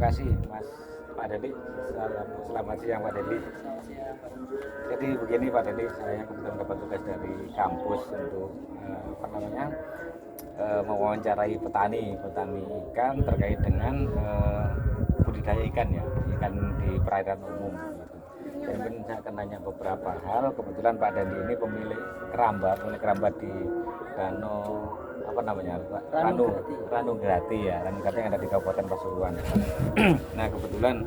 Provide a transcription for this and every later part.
kasih Mas Pak Dedi. Selamat siang Pak Dedi. Selamat siang, Pak. Jadi begini Pak Dedi, saya kebetulan dapat tugas dari kampus untuk mewawancarai petani ikan terkait dengan budidaya ikan ya, ikan di perairan umum. Gitu. Dan mungkin saya akan tanya beberapa hal. Kebetulan Pak Dedi ini pemilik keramba di Danau Ranu Grati ya, Ranu Grati yang ada di Kabupaten Pasuruan. Nah kebetulan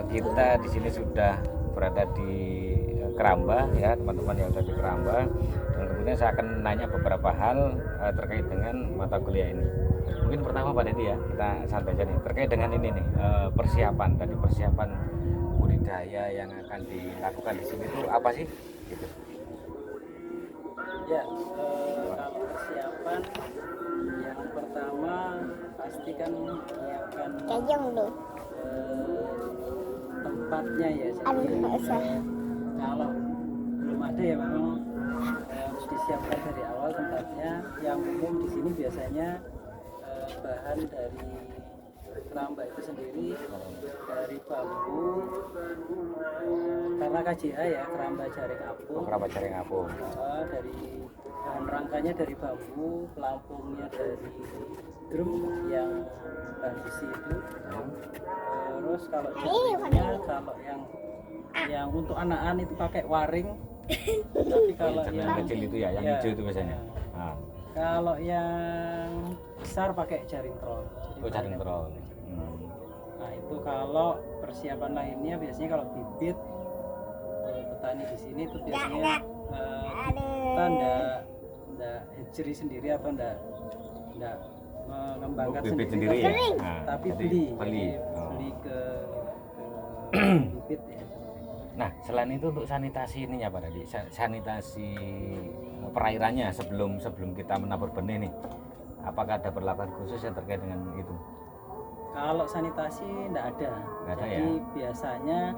kita di sini sudah berada di keramba ya, teman-teman yang ada di keramba, dan kemudian saya akan nanya beberapa hal terkait dengan mata kuliah ini. Mungkin pertama Pak Dedi ya, kita santai aja nih terkait dengan ini nih, persiapan budidaya yang akan dilakukan di sini itu apa sih gitu. Ya, kalau persiapan yang pertama pasti kan menyiapkan tempatnya ya. Jadi kalau belum ada ya memang harus disiapkan dari awal tempatnya. Yang umum di sini biasanya bahan dari keramba itu sendiri dari bambu, karena KJA ya, keramba jaring apung. Dari bahan rangkanya dari bambu, pelampungnya dari drum yang bahan besi itu. Terus kalau jaringnya, kalau yang untuk anakan itu pakai waring. Tapi kalau yang kecil itu ya, yang hijau itu biasanya. Kalau yang besar pakai jaring troll. Jaring troll. Nah itu kalau persiapan lainnya biasanya kalau bibit petani di sini itu biasanya kita ndak hatchery sendiri atau ndak mengembangkan sendiri ya? Tapi beli ke bibit ya. Nah selain itu untuk sanitasi ininya Pak Dedi, sanitasi perairannya sebelum kita menabur benih nih, apakah ada perlakuan khusus yang terkait dengan itu? Kalau sanitasi enggak ada. Jadi ya? Biasanya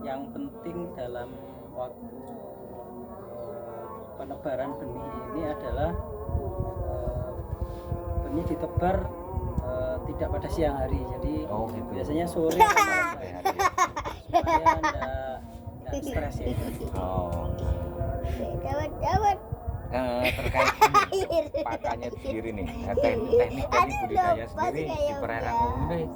yang penting dalam waktu penebaran benih ini adalah benih ditebar tidak pada siang hari. Jadi gitu. Biasanya sore supaya enggak stres ya. Terkait pakannya sendiri nih, teknik dari budidaya sendiri di perairan umum ini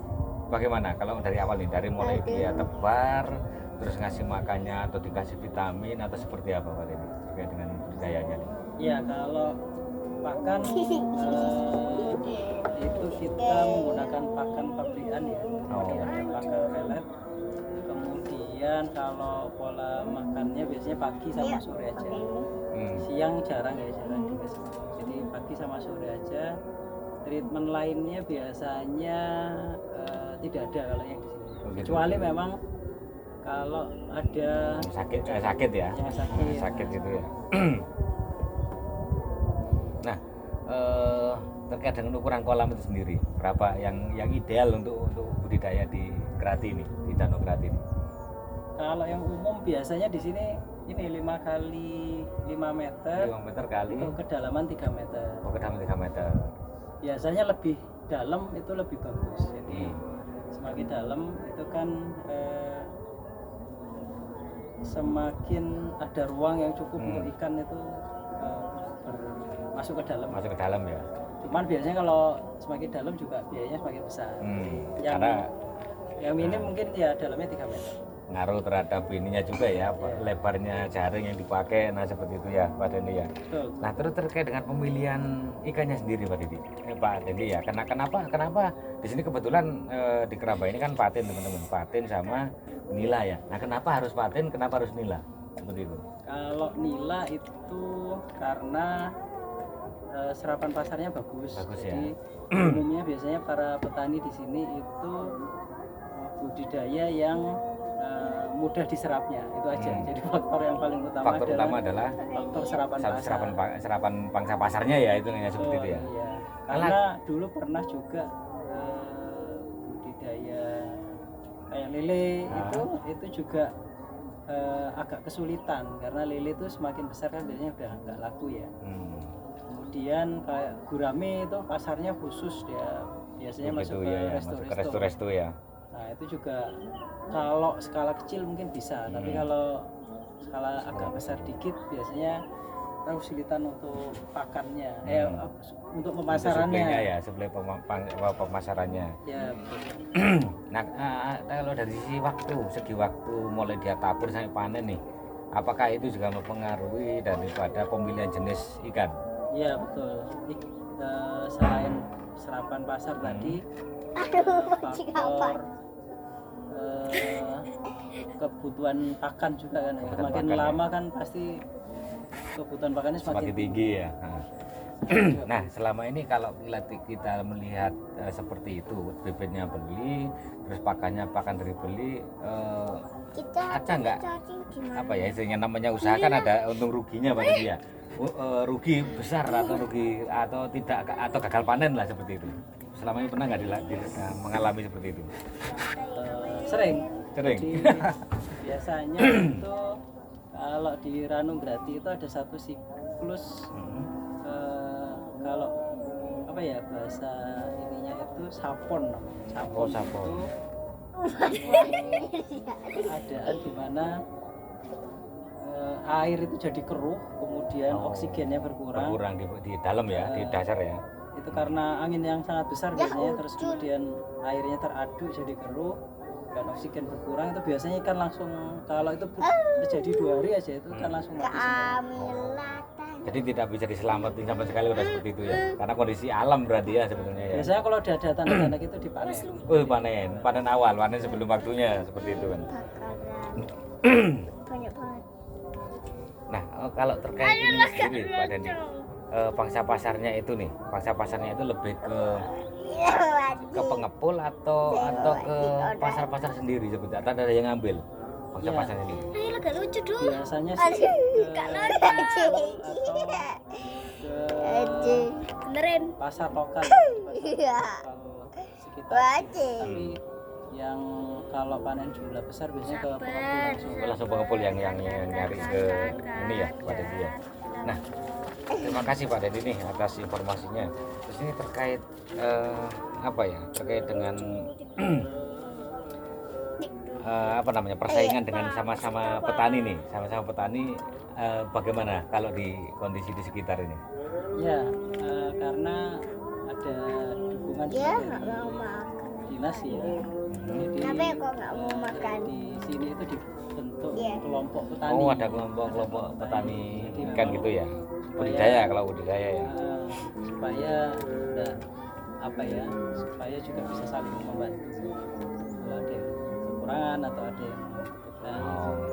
bagaimana? Kalau dari awal nih, dari mulai dia tebar, terus ngasih makannya atau dikasih vitamin atau seperti apa Pak Dedi terkait dengan budidayanya nih? Iya, kalau pakan itu kita menggunakan pakan pabrikan ya. Ada pakan pelet. Kemudian kalau pola makannya biasanya pagi sama sore aja. Siang jarang dikasih. Jadi pagi sama sore aja. Treatment lainnya biasanya tidak ada kalau yang di sini. Kecuali memang kalau ada sakit ya. Yang sakit gitu ya. Nah, terkait dengan ukuran kolam itu sendiri, berapa yang ideal untuk budidaya di Grati ini, di Danau Grati ini? Kalau yang umum biasanya di sini ini 5 kali 5 meter. 5 meter kali. Itu kedalaman 3 meter. Kedalaman 3 meter. Biasanya lebih dalam itu lebih bagus. Jadi semakin dalam itu kan semakin ada ruang yang cukup untuk ikan itu masuk ke dalam. Masuk ke dalam ya. Cuman biasanya kalau semakin dalam juga biayanya semakin besar. Yang minim mungkin ya dalamnya 3 meter. Ngaruh terhadap ininya juga ya, lebarnya jaring yang dipakai, nah seperti itu ya Pak Dedi ya. Betul. Nah terus terkait dengan pemilihan ikannya sendiri Pak Dedi ya, kenapa di sini kebetulan di keramba ini kan patin teman-teman, patin sama nila ya. Nah kenapa harus patin, kenapa harus nila seperti itu? Kalau nila itu karena serapan pasarnya bagus. Jadi umumnya biasanya para petani di sini itu budidaya yang mudah diserapnya, itu aja. Jadi faktor yang paling utama adalah faktor serapan pangsa pasarnya ya, itu hanya seperti itu ya. Iya. Karena dulu pernah juga budidaya kayak lele itu juga agak kesulitan karena lele itu semakin besar kan biasanya udah nggak laku ya. kemudian kayak gurame itu pasarnya khusus, dia biasanya masuk ke masuk ke resto-resto ya. Nah itu juga kalau skala kecil mungkin bisa, tapi kalau skala agak besar dikit biasanya kita kesulitan untuk pakannya, untuk pemasarannya. Ya, suplai pemasarannya. Ya betul. Nah, kalau dari segi waktu mulai dia tabur sampai panen nih, apakah itu juga mempengaruhi daripada pemilihan jenis ikan? Iya betul. Selain serapan pasar tadi, faktor kebutuhan pakan juga kan. Makin lama kan pasti kebutuhan pakannya semakin tinggi ya. Nah, selama ini kalau kita melihat seperti itu, bibitnya beli, terus pakannya pakan dari beli, ada nggak apa ya istilahnya namanya usaha kan ada untung ruginya Pak dia, rugi besar atau tidak atau gagal panen lah seperti itu. Selama ini pernah nggak mengalami seperti itu? Sering. Jadi, biasanya itu kalau di Ranungrati itu ada satu siklus. Kalau apa ya bahasa ininya itu sapon namanya. Sapon. Itu keadaan di mana air itu jadi keruh, kemudian oksigennya berkurang di dalam ya, di dasar ya. Itu karena angin yang sangat besar biasanya, terus kemudian airnya teraduk jadi keruh dan oksigen berkurang. Itu biasanya ikan langsung, kalau itu terjadi 2 hari aja itu kan langsung mati semua. Jadi tidak bisa diselamatin sama sekali udah seperti itu ya, karena kondisi alam berarti ya sebetulnya ya. Biasanya kalau ada tanda-tanda itu dipanen. Panen awal, panen sebelum waktunya seperti itu kan. Banyak banget. Nah, kalau terkait ini sendiri Pak Dandi, pangsa pasarnya itu lebih ke pengepul atau ke pasar-pasar sendiri sebetulnya, atau ada yang ngambil pangsa pasar ini? Agak lucu dong. Biasanya sih benerin pasar lokal iya sekitar. Tapi yang kalau panen jumlah besar biasanya ke pengepul langsung pengepul yang nyari ke ini ya pada dia. Nah, terima kasih Pak Dandi nih atas informasinya. Terus ini terkait terkait dengan persaingan dengan sama-sama petani nih, bagaimana kalau di kondisi di sekitar ini? Ya, karena ada dukungan dari dinas ya. Jadi tapi kok nggak mau makan di sini itu dibentuk kelompok petani. Oh, ada kelompok petani ikan gitu ya. Budidaya ya. Supaya supaya juga bisa saling membantu. Kalau ada yang kekurangan atau ada yang membutuhkan.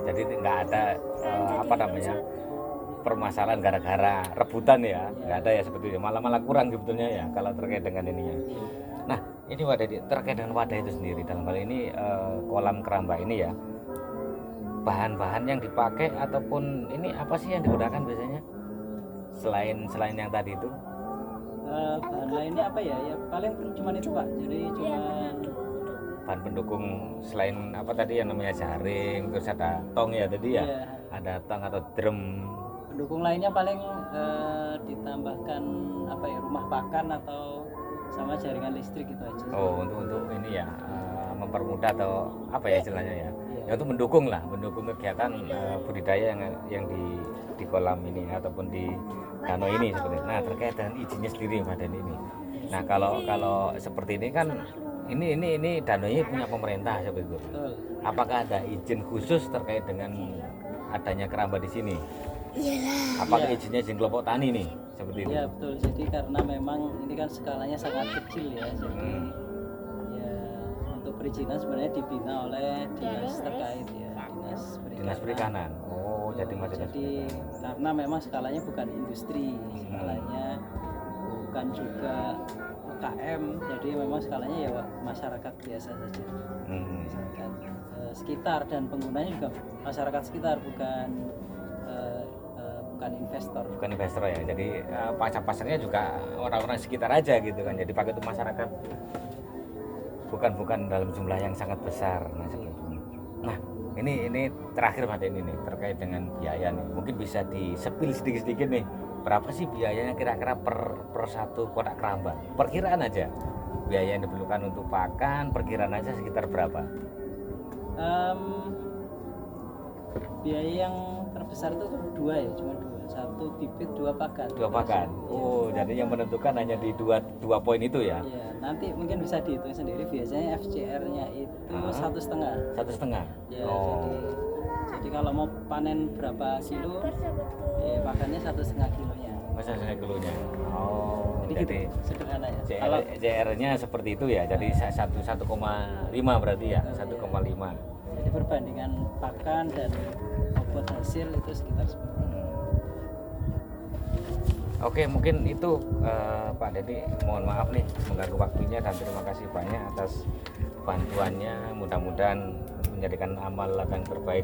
Jadi nggak ada permasalahan gara-gara rebutan ya, nggak ada ya seperti itu. Malah kurang sebetulnya ya kalau terkait dengan ininya. Nah, ini wadah terkait dengan wadah itu sendiri dalam hal ini kolam keramba ini ya, bahan-bahan yang dipakai ataupun ini apa sih yang digunakan biasanya selain yang tadi itu? Bahan lainnya apa ya? Ya paling cuma itu Pak. Jadi cuma bahan pendukung selain apa tadi yang namanya jaring, terus ada tong ya tadi ya, ada tong atau drum. Pendukung lainnya paling ditambahkan rumah pakan atau sama jaringan listrik gitu aja. Oh, untuk ini ya mempermudah atau apa ya istilahnya ya? Ya untuk mendukung kegiatan budidaya yang di kolam ini ataupun di danau ini seperti itu. Nah, terkait dengan izinnya sendiri Pak Dandi ini. Nah, kalau seperti ini kan ini danau ini punya pemerintah seperti itu. Betul. Apakah ada izin khusus terkait dengan adanya keramba di sini? Apakah izinnya izin kelompok tani nih seperti itu? Ya betul. Jadi karena memang ini kan skalanya sangat kecil ya. Jadi ya untuk perizinan sebenarnya dibina oleh dinas terkait ya, dinas perikanan. Oh, jadi masih karena memang skalanya bukan industri, skalanya bukan juga UKM, jadi memang skalanya ya masyarakat biasa saja. Masyarakat sekitar dan penggunanya juga masyarakat sekitar, bukan investor ya. Jadi pasarnya juga orang-orang sekitar aja gitu kan. Jadi pakai untuk masyarakat, bukan dalam jumlah yang sangat besar. Nah, ini terakhir Pak Dandi nih terkait dengan biaya nih. Mungkin bisa di-spill sedikit nih berapa sih biayanya kira-kira per satu kotak keramba? Perkiraan aja. Biaya yang diperlukan untuk pakan, perkiraan aja sekitar berapa? Biaya yang terbesar tuh dua ya, cuma dua. Satu bibit, dua pakan. Dua pakan. Oh, jadi yang menentukan hanya di dua poin itu ya? Iya, nanti mungkin bisa dihitung sendiri. Biasanya FCR-nya itu 1,5. 1,5. Ya, Oh. jadi kalau mau panen berapa kilo, ya pakannya 1,5 kilonya. Masa 1,5 kilonya. Oh, Jadi gitu, sederhana ya. Kalau CR-nya seperti itu ya. Jadi 1,5 berarti ya, 1,5. jadi perbandingan pakan dan bobot hasil itu sekitar seperti itu. Oke, mungkin itu Pak Dedi, mohon maaf nih mengganggu waktunya dan terima kasih banyak atas bantuannya. Mudah-mudahan menjadikan amal yang terbaik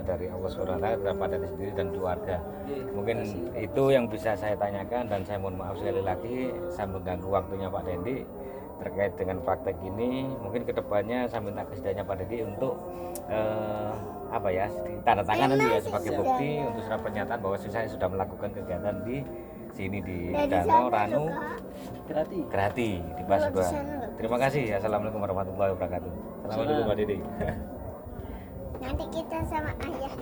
dari Allah SWT terhadap Pak Dedi sendiri dan keluarga. Mungkin itu yang bisa saya tanyakan dan saya mohon maaf sekali lagi saya mengganggu waktunya Pak Dedi terkait dengan praktek ini. Mungkin kedepannya saya minta kesediaannya Pak Dedi untuk apa ya, tanda tangan nanti ya sebagai bukti untuk surat pernyataan bahwa saya sudah melakukan kegiatan di sini di Danau Ranu Grati di Pasuruan. Terima kasih. Assalamualaikum warahmatullahi wabarakatuh. Assalamualaikum Pak Dedi. Nanti kita sama ayah.